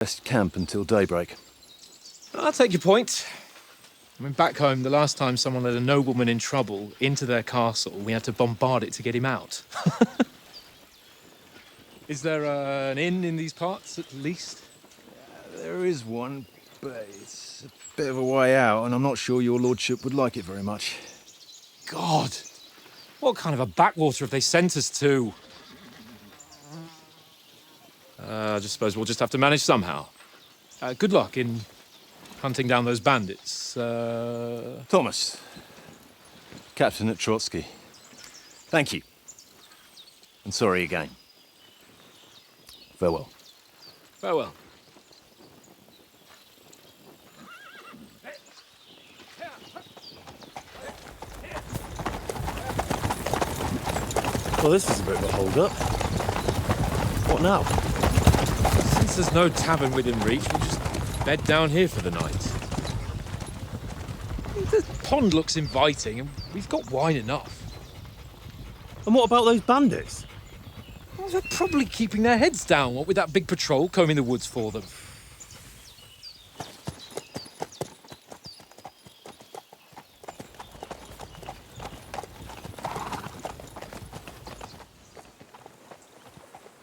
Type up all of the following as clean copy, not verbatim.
Best camp until daybreak. I'll take your point. I mean, back home, the last time someone led a nobleman in trouble into their castle, we had to bombard it to get him out. Is there an inn in these parts, at least? There is one, but it's a bit of a way out, and I'm not sure your lordship would like it very much. God! What kind of a backwater have they sent us to? I just suppose we'll just have to manage somehow. Good luck in hunting down those bandits. Thomas, captain at Trotsky. Thank you. And sorry again. Farewell. Farewell. Well, this is a bit of a hold-up. What now? Since there's no tavern within reach, we'll just bed down here for the night. The pond looks inviting, and we've got wine enough. And what about those bandits? Well, they're probably keeping their heads down, what with that big patrol combing the woods for them.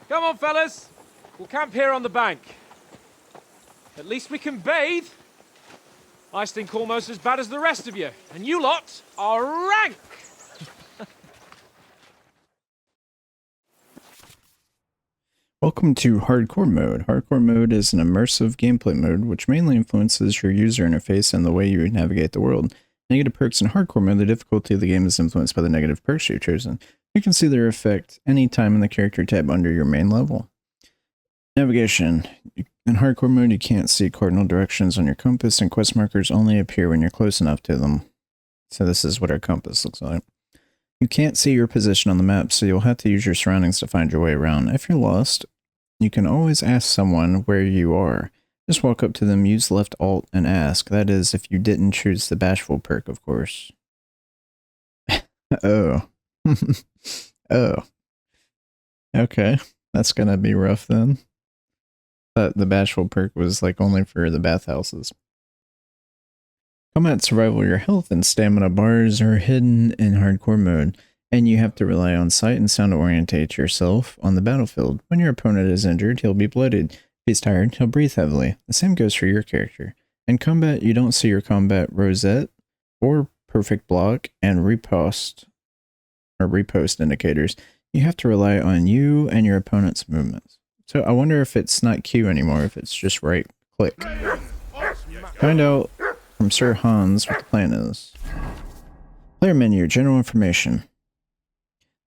Come on, fellas. We'll camp here on the bank. At least we can bathe. I stink almost as bad as the rest of you, and you lot are rank! Welcome to Hardcore Mode. Hardcore Mode is an immersive gameplay mode which mainly influences your user interface and the way you navigate the world. Negative perks in Hardcore Mode, the difficulty of the game is influenced by the negative perks you've chosen. You can see their effect anytime in the character tab under your main level. Navigation. In Hardcore Mode, you can't see cardinal directions on your compass, and quest markers only appear when you're close enough to them. So this is what our compass looks like. You can't see your position on the map, so you'll have to use your surroundings to find your way around. If you're lost, you can always ask someone where you are. Just walk up to them, use left alt, and ask. That is, if you didn't choose the bashful perk, of course. Oh. Oh. Okay. That's gonna be rough then. Thought the bashful perk was like only for the bathhouses. Combat survival, your health and stamina bars are hidden in hardcore mode, and you have to rely on sight and sound to orientate yourself on the battlefield. When your opponent is injured, he'll be blooded. If he's tired, he'll breathe heavily. The same goes for your character. In combat, you don't see your combat rosette or perfect block and repost indicators. You have to rely on you and your opponent's movements. So I wonder if it's not Q anymore, if it's just right click. Find out from Sir Hans what the plan is. Player menu, general information.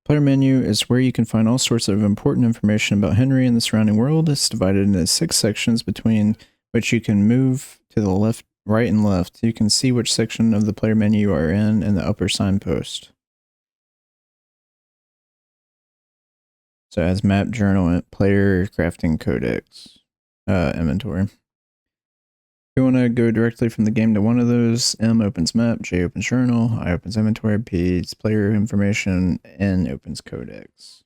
Player menu is where you can find all sorts of important information about Henry and the surrounding world. It's divided into 6 sections between which you can move to the left, right, and left. You can see which section of the player menu you are in the upper signpost. So as map, journal, player, crafting, codex, inventory. If you want to go directly from the game to one of those, M opens map, J opens journal, I opens inventory, P is player information, N opens codex.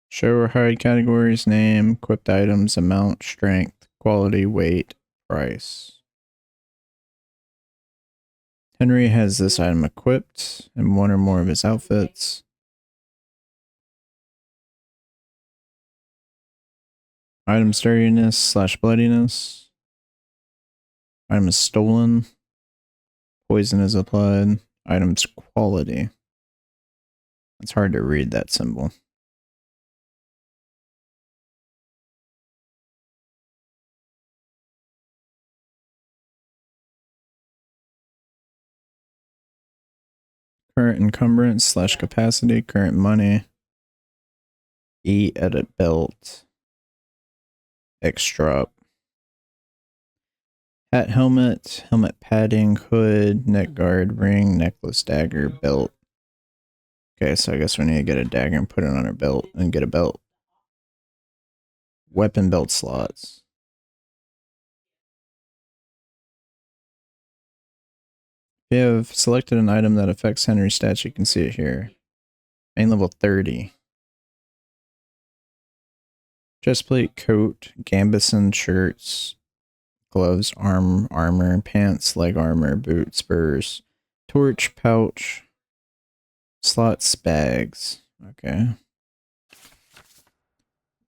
Show or hide categories, name, equipped items, amount, strength, quality, weight, price. Henry has this item equipped in one or more of his outfits. Item sturdiness / bloodiness. Item is stolen. Poison is applied. Item's quality. It's hard to read that symbol. Current encumbrance / capacity, current money. E edit belt. X drop. Hat, helmet, helmet padding, hood, neck guard, ring, necklace, dagger, belt. Okay, so I guess we need to get a dagger and put it on our belt and get a belt. Weapon belt slots. If you have selected an item that affects Henry's stats, you can see it here. Main level 30. Chestplate, coat, gambeson, shirts, gloves, armor, pants, leg armor, boots, spurs, torch, pouch, slots, bags. Okay.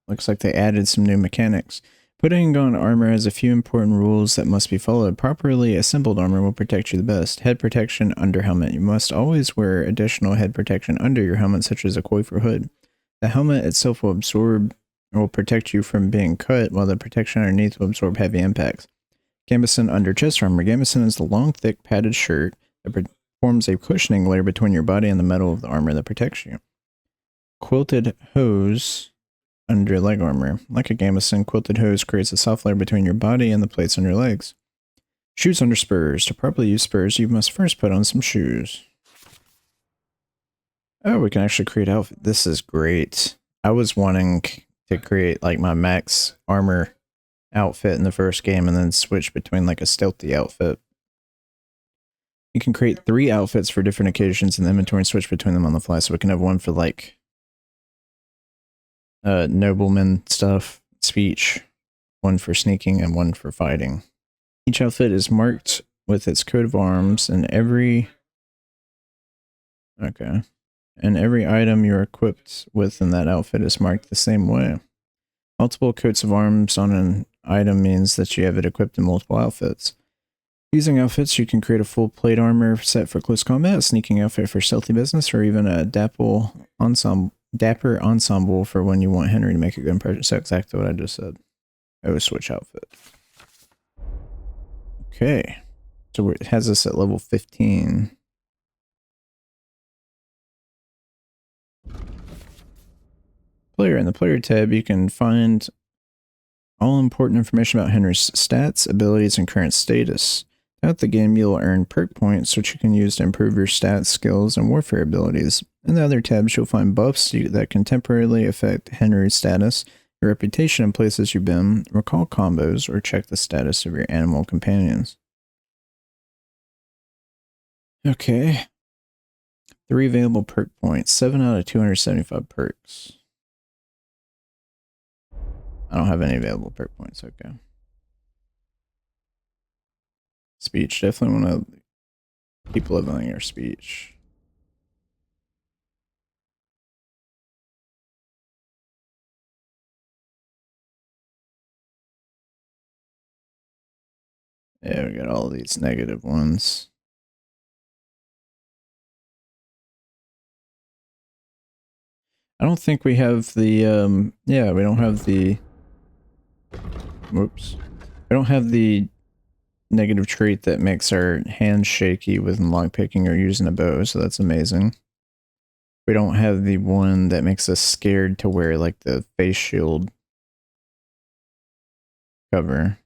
Looks like they added some new mechanics. Putting on armor has a few important rules that must be followed. Properly assembled armor will protect you the best. Head protection under helmet. You must always wear additional head protection under your helmet, such as a coif or hood. The helmet itself will protect you from being cut, while the protection underneath will absorb heavy impacts. Gambeson under chest armor. Gambeson is the long, thick, padded shirt that forms a cushioning layer between your body and the metal of the armor that protects you. Quilted hose under leg armor. Like a gambeson, quilted hose creates a soft layer between your body and the plates on your legs. Shoes under spurs. To properly use spurs, you must first put on some shoes. Oh, we can actually create outfit. This is great. I was wanting to create like my max armor outfit in the first game and then switch between like a stealthy outfit. You can create 3 outfits for different occasions in the inventory and switch between them on the fly. So we can have one for like nobleman stuff, speech, one for sneaking, and one for fighting. Each outfit is marked with its coat of arms, and every item you're equipped with in that outfit is marked the same way. Multiple coats of arms on an item means that you have it equipped in multiple outfits. Using outfits, you can create a full plate armor set for close combat, a sneaking outfit for stealthy business, or even a dapper ensemble for when you want Henry to make a good impression. That's exactly what I just said. I would switch outfit. Okay. So it has us at level 15. Player. In the player tab, you can find all important information about Henry's stats, abilities, and current status. Throughout the game, you'll earn perk points, which you can use to improve your stats, skills, and warfare abilities. In the other tabs, you'll find buffs that can temporarily affect Henry's status, your reputation in places you've been, recall combos, or check the status of your animal companions. Okay. 3 available perk points. 7 out of 275 perks. I don't have any available perk points, okay. Speech, definitely want to keep leveling your speech. Yeah, we got all these negative ones. I don't think we have the, yeah, we don't have the, whoops. We don't have the negative trait that makes our hands shaky with lockpicking or using a bow, so that's amazing. We don't have the one that makes us scared to wear like the face shield cover.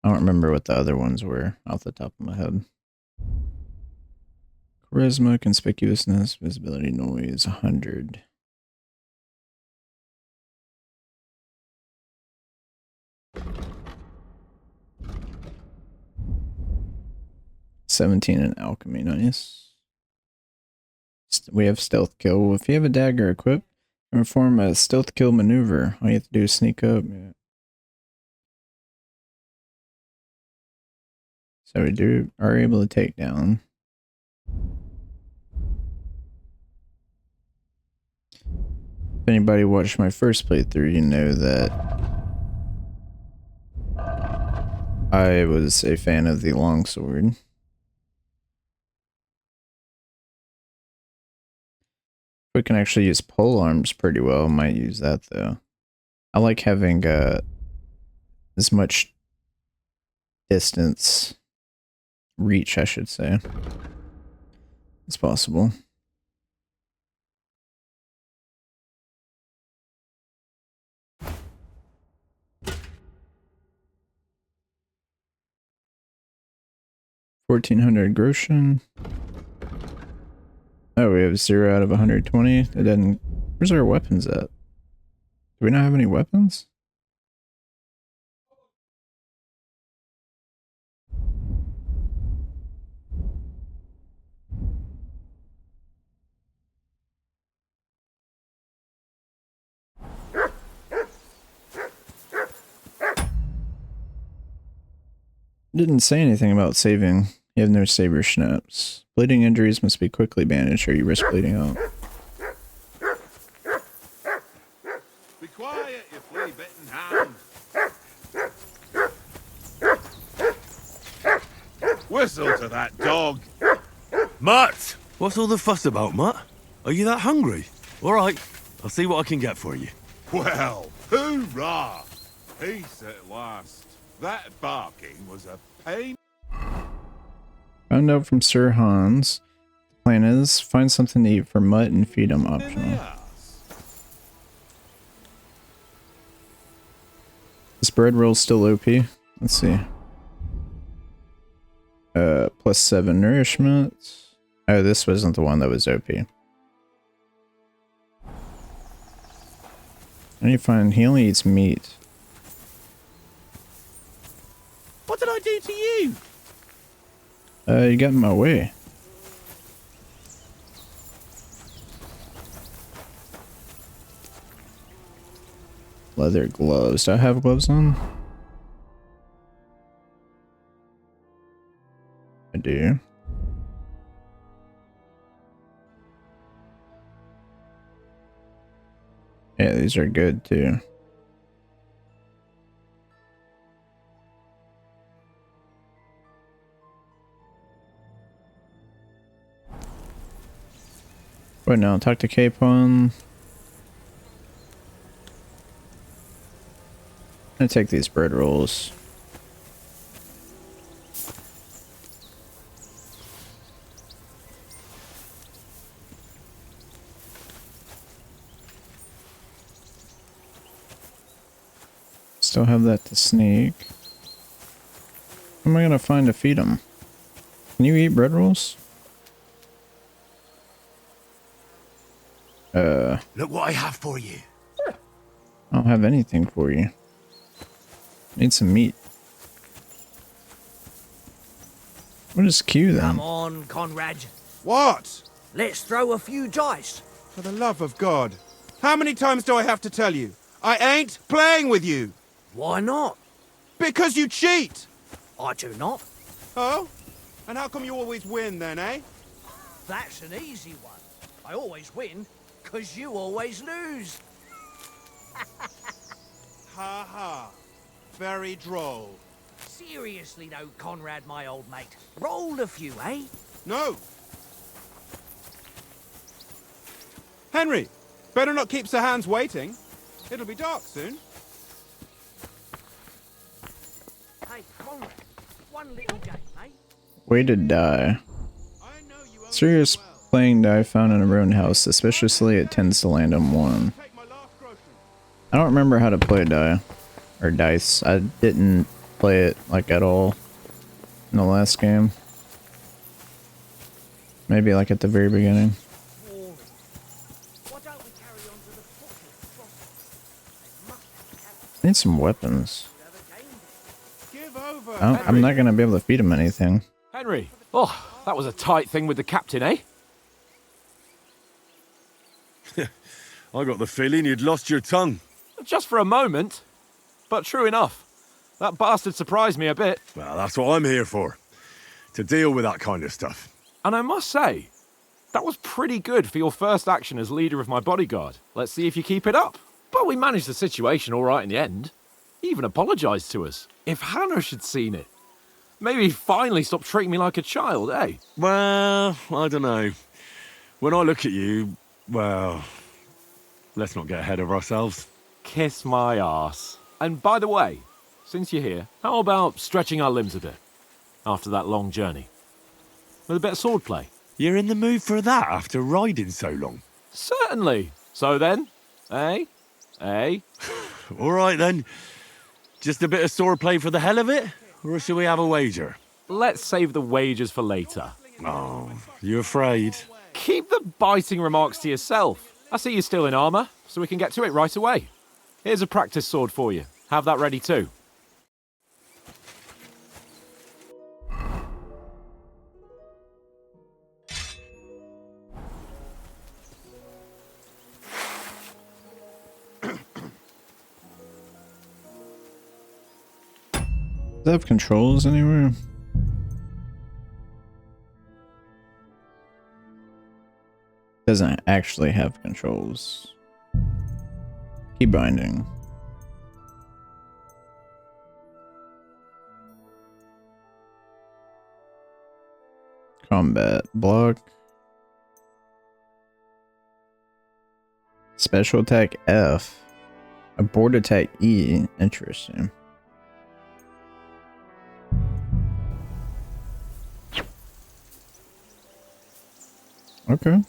I don't remember what the other ones were off the top of my head. Charisma, conspicuousness, visibility, noise, 100. $17 in alchemy, nice. We have stealth kill. If you have a dagger equipped, perform a stealth kill maneuver. All you have to do is sneak up. Yeah. So we are able to take down. If anybody watched my first playthrough, you know that I was a fan of the longsword. We can actually use pole arms pretty well. Might use that though. I like having as much distance reach, I should say, as possible. $1,400 groschen. Oh, we have 0 out of 120. It didn't. Where's our weapons at? Do we not have any weapons? Didn't say anything about saving. You have no saber snaps. Bleeding injuries must be quickly bandaged or you risk bleeding out. Be quiet, you flea-bitten hound. Whistle to that dog. Mutt! What's all the fuss about, Mutt? Are you that hungry? All right, I'll see what I can get for you. Well, hoorah! Peace at last. That barking was a pain. Found out from Sir Hans. The plan is find something to eat for Mutt and feed him in the optional. ass. This bread roll's still OP. Let's see. +7 nourishment. Oh, this wasn't the one that was OP. I need to find. He only eats meat. What did I do to you? You got in my way. Leather gloves. Do I have gloves on? I do. Yeah, these are good too. Wait, now talk to Capon. I'm gonna take these bread rolls. Still have that to sneak. Who am I gonna find to feed him? Can you eat bread rolls? Look what I have for you. I don't have anything for you. Need some meat. What is Q then? Come on, Conrad. What? Let's throw a few dice. For the love of God. How many times do I have to tell you? I ain't playing with you. Why not? Because you cheat. I do not. Oh? And how come you always win then, eh? That's an easy one. I always win, 'cause you always lose. Ha ha. Very droll. Seriously though, Conrad, my old mate. Roll a few, eh? No. Henry, better not keep Sir Hans waiting. It'll be dark soon. Hey, Conrad, one little game, eh? Way to die. I know you owe Serious me well. playing die found in a ruined house. Suspiciously, it tends to land on one. Take my last grocery. I don't remember how to play die. Or dice. I didn't play it, like, at all in the last game. Maybe, like, at the very beginning. Boring. Why don't we carry on to the football? They must I need some weapons. have a game there. Give over. I'm not gonna be able to feed him anything. Henry. Oh, that was a tight thing with the captain, eh? I got the feeling you'd lost your tongue. Just for a moment. But true enough. That bastard surprised me a bit. Well, that's what I'm here for. To deal with that kind of stuff. And I must say, that was pretty good for your first action as leader of my bodyguard. Let's see if you keep it up. But we managed the situation all right in the end. He even apologised to us. If Hanosh had seen it, maybe he'd finally stop treating me like a child, eh? Well, I don't know. When I look at you, well, let's not get ahead of ourselves. Kiss my arse. And by the way, since you're here, how about stretching our limbs a bit after that long journey? With a bit of swordplay? You're in the mood for that after riding so long. Certainly. So then, eh? Eh? All right then. Just a bit of swordplay for the hell of it? Or shall we have a wager? Let's save the wagers for later. Oh, you afraid? Keep the biting remarks to yourself. I see you're still in armour, so we can get to it right away. Here's a practice sword for you. Have that ready too. Does it have controls anywhere? Doesn't actually have controls. Key binding. Combat block. Special attack F. Abort attack E. Interesting. Okay.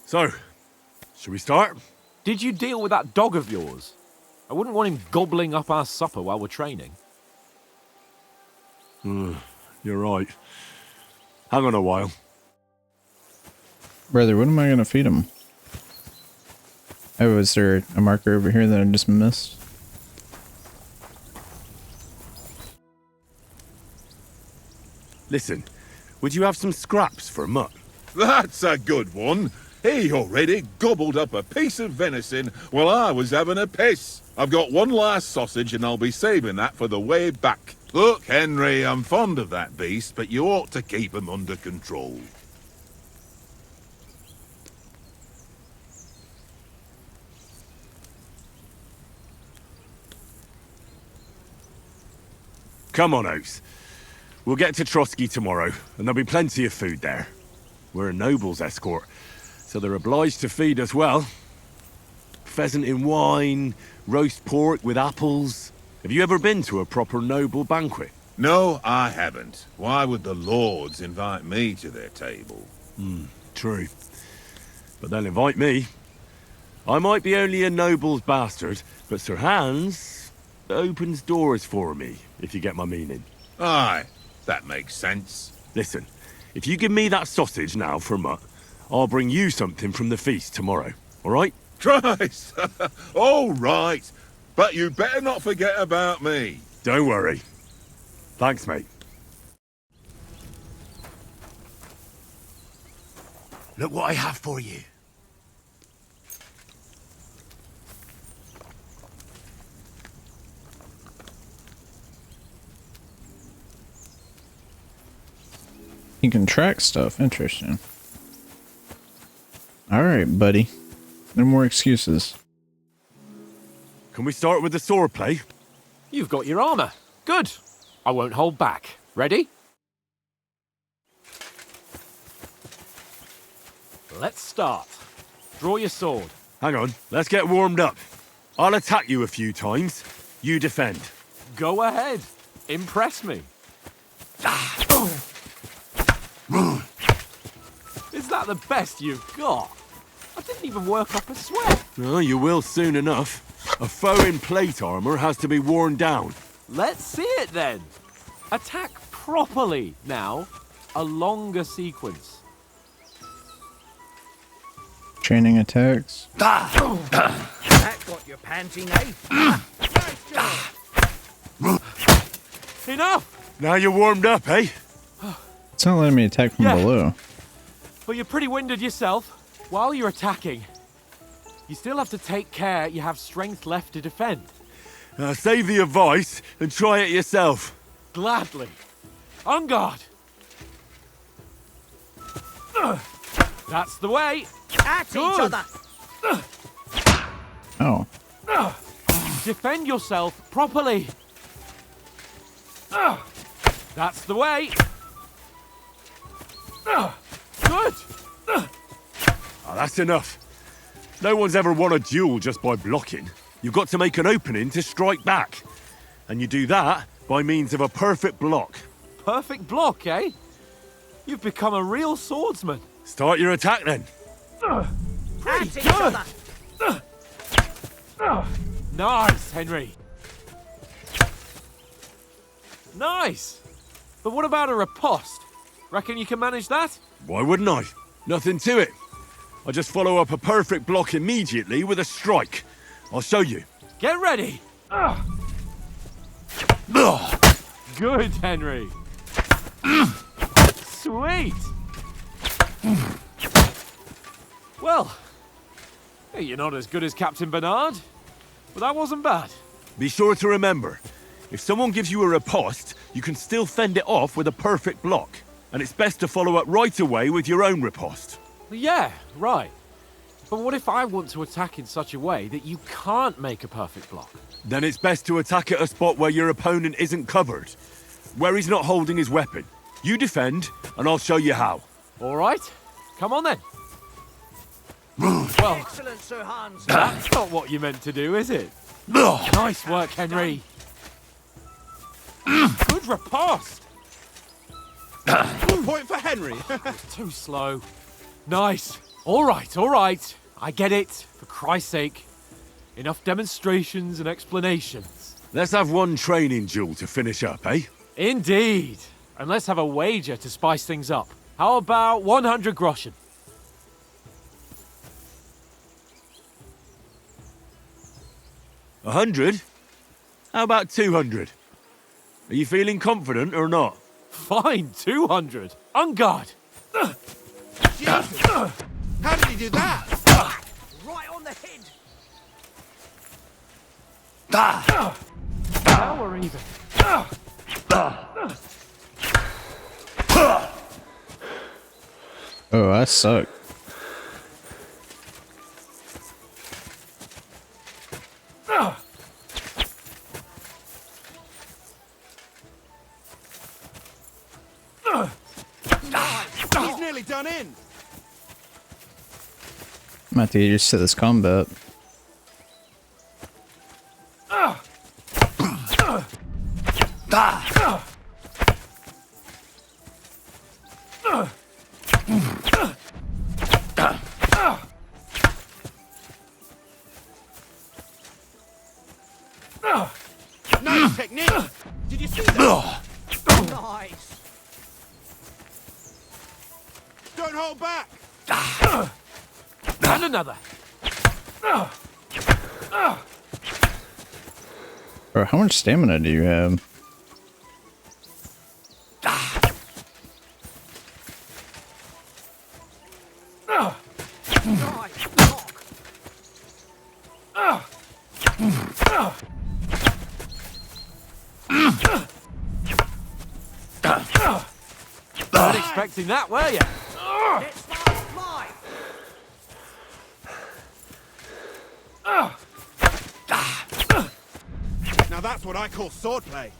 So, should we start? Did you deal with that dog of yours? I wouldn't want him gobbling up our supper while we're training. You're right. Hang on a while. Brother, what am I gonna feed him? Oh, is there a marker over here that I just missed? Listen, would you have some scraps for Mutt? That's a good one. He already gobbled up a piece of venison while I was having a piss. I've got one last sausage and I'll be saving that for the way back. Look, Henry, I'm fond of that beast, but you ought to keep him under control. Come on, Oaks. We'll get to Trotsky tomorrow, and there'll be plenty of food there. We're a noble's escort, so they're obliged to feed us well. Pheasant in wine, roast pork with apples. Have you ever been to a proper noble banquet? No, I haven't. Why would the lords invite me to their table? True. But they'll invite me. I might be only a noble's bastard, but Sir Hans opens doors for me, if you get my meaning. Aye, that makes sense. Listen, if you give me that sausage now for Mutt, I'll bring you something from the feast tomorrow, all right? Christ! All right, but you better not forget about me. Don't worry. Thanks, mate. Look what I have for you. You can track stuff. Interesting. Alright, buddy. No more excuses. Can we start with the sword play? You've got your armor. Good. I won't hold back. Ready? Let's start. Draw your sword. Hang on, let's get warmed up. I'll attack you a few times. You defend. Go ahead. Impress me. Is that the best you've got? I didn't even work up a sweat. Oh, you will soon enough. A foe in plate armor has to be worn down. Let's see it then. Attack properly now. A longer sequence. Training attacks. That got your panting, eh? Nice job. Enough! Now you're warmed up, eh? It's not letting me attack from Yeah. below. But you're pretty winded yourself. While you're attacking, you still have to take care you have strength left to defend. Save the advice and try it yourself. Gladly. On guard. That's the way. At each Good. other. Oh. Defend yourself properly. That's the way. Good. That's enough. No one's ever won a duel just by blocking. You've got to make an opening to strike back. And you do that by means of a perfect block. Perfect block, eh? You've become a real swordsman. Start your attack then. Pretty At each good. other. Nice, Henry. Nice. But what about a riposte? Reckon you can manage that? Why wouldn't I? Nothing to it. I just follow up a perfect block immediately with a strike. I'll show you. Get ready. Good, Henry. Sweet. Well, hey, you're not as good as Captain Bernard, but that wasn't bad. Be sure to remember, if someone gives you a riposte, you can still fend it off with a perfect block. And it's best to follow up right away with your own riposte. Yeah, right. But what if I want to attack in such a way that you can't make a perfect block? Then it's best to attack at a spot where your opponent isn't covered, where he's not holding his weapon. You defend, and I'll show you how. All right, come on then. Well, Excellent, Sir Hans. that's not what you meant to do, is it? Nice work, Henry. Good riposte. Point for Henry. Too slow. Nice. All right. I get it, for Christ's sake. Enough demonstrations and explanations. Let's have one training duel to finish up, eh? Indeed. And let's have a wager to spice things up. How about 100 groschen? 100? How about 200? Are you feeling confident or not? Fine, 200. On guard. Jesus. How did he do that? Right on the head. Now we're even. Oh, I suck. He's nearly done in. I'm have to get used to this combat. Nice technique. Did you see that? Nice. Don't hold back. And another. Bro, how much stamina do you have? Nice. Knock. Weren't expecting that, were you? Let's fly. Now that's what I call swordplay.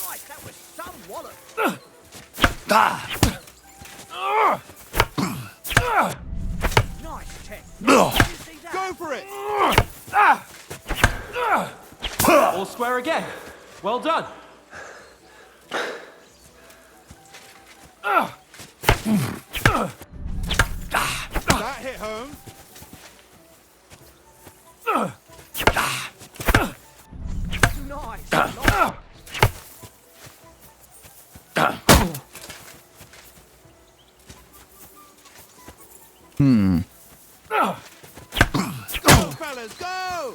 Right, that was some wallop. Nice tech. Did you see that? Go for it. All square again. Well done. That hit home. Nice. Nice. Go, fellas, go.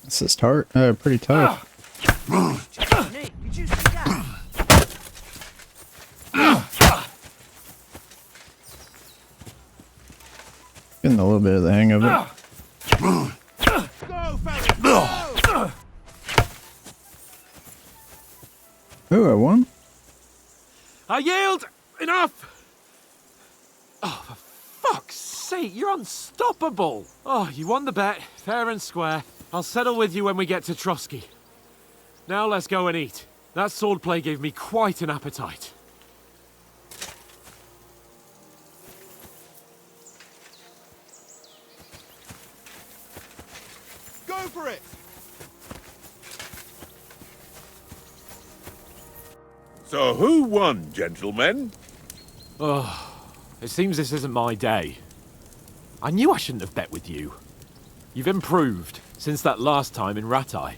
This is pretty tough. Technique. Did you see that? Getting a little bit of the hang of it. Go, fellas, go. Oh, I won? I yield. Enough. Oh, for fuck's sake, you're unstoppable. Oh, you won the bet, fair and square. I'll settle with you when we get to Trotsky. Now let's go and eat. That swordplay gave me quite an appetite. Go for it. So who won, gentlemen? It seems this isn't my day. I knew I shouldn't have bet with you. You've improved. since that last time in Ratai.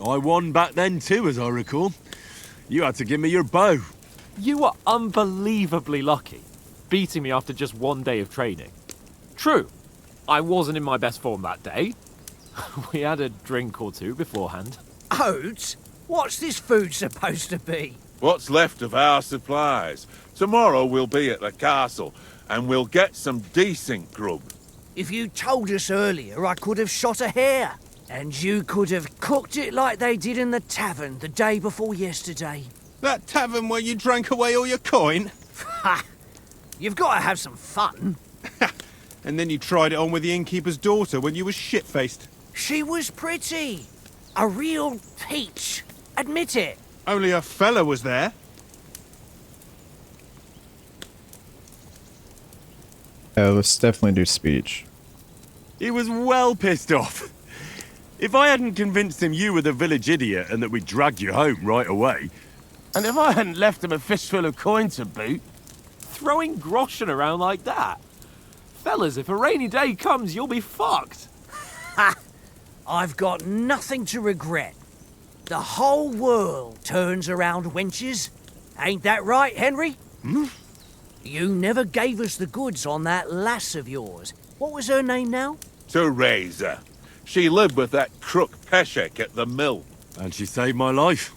I won back then too, as I recall. You had to give me your bow. You were unbelievably lucky, beating me after just one day of training. True, I wasn't in my best form that day. We had a drink or two beforehand. Oats? What's this food supposed to be? What's left of our supplies. Tomorrow we'll be at the castle, and we'll get some decent grub. If you told us earlier, I could have shot a hare. And you could have cooked it like they did in the tavern the day before yesterday. That tavern where you drank away all your coin? Ha! You've got to have some fun. And then you tried it on with the innkeeper's daughter when you were shit-faced. She was pretty. A real peach. Admit it. Only a fella was there. Let's definitely do speech. He was well pissed off. If I hadn't convinced him you were the village idiot and that we'd dragged you home right away... And if I hadn't left him a fistful of coin to boot... Throwing groschen around like that? Fellas, if a rainy day comes, you'll be fucked. Ha! I've got nothing to regret. The whole world turns around wenches. Ain't that right, Henry? Hmm? You never gave us the goods on that lass of yours. What was her name now? Teresa. She lived with that crook Peshek at the mill. And she saved my life.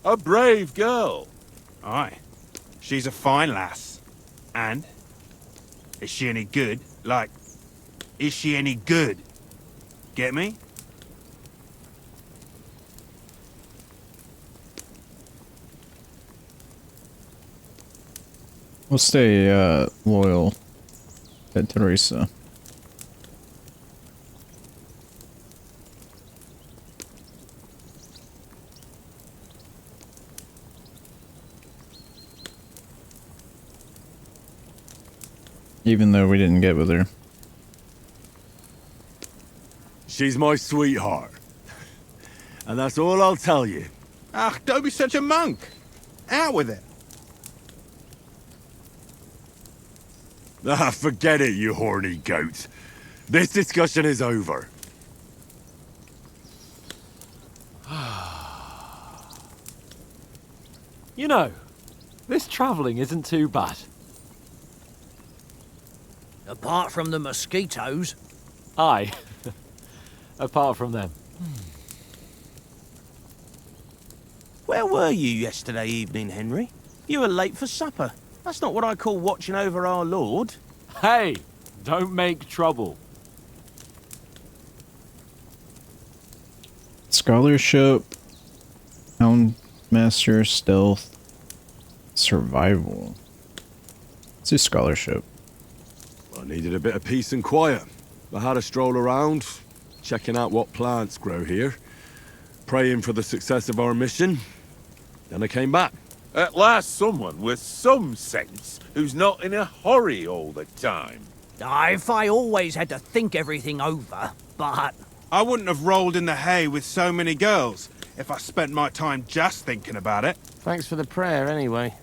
A brave girl. Aye. She's a fine lass. And? Is she any good? Like, is she any good? Get me? We'll stay loyal to Teresa. Even though we didn't get with her. She's my sweetheart. And that's all I'll tell you. Ah, don't be such a monk. Out with it. Ah, forget it, you horny goat. This discussion is over. You know, this travelling isn't too bad. Apart from the mosquitoes. Aye. Apart from them. Where were you yesterday evening, Henry? You were late for supper. That's not what I call watching over our lord. Hey, don't make trouble. Scholarship, Houndmaster, Stealth, Survival. Let's do Scholarship. I needed a bit of peace and quiet. I had a stroll around, checking out what plants grow here, praying for the success of our mission. Then I came back. At last someone with some sense who's not in a hurry all the time. If I always had to think everything over, but... I wouldn't have rolled in the hay with so many girls if I spent my time just thinking about it. Thanks for the prayer, anyway.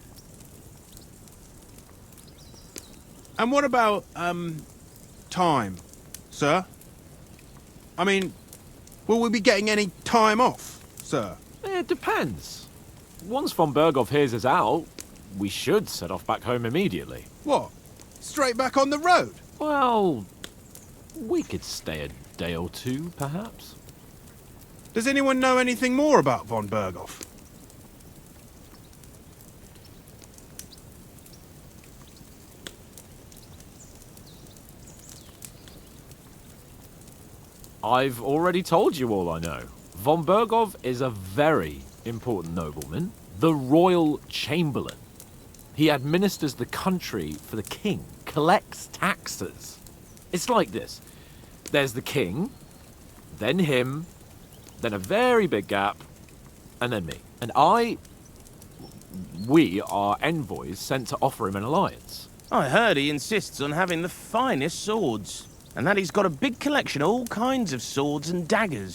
And what about, time, sir? I mean, will we be getting any time off, sir? It depends. Once von Berghoff hears us out, we should set off back home immediately. What? Straight back on the road? Well, we could stay a day or two, perhaps. Does anyone know anything more about von Berghoff? I've already told you all I know. Von Berghoff is a very important nobleman, the royal chamberlain. He administers the country for the king, collects taxes. It's like this. There's the king, then him, then a very big gap, and then me. And we are envoys sent to offer him an alliance. I heard he insists on having the finest swords. And that he's got a big collection of all kinds of swords and daggers.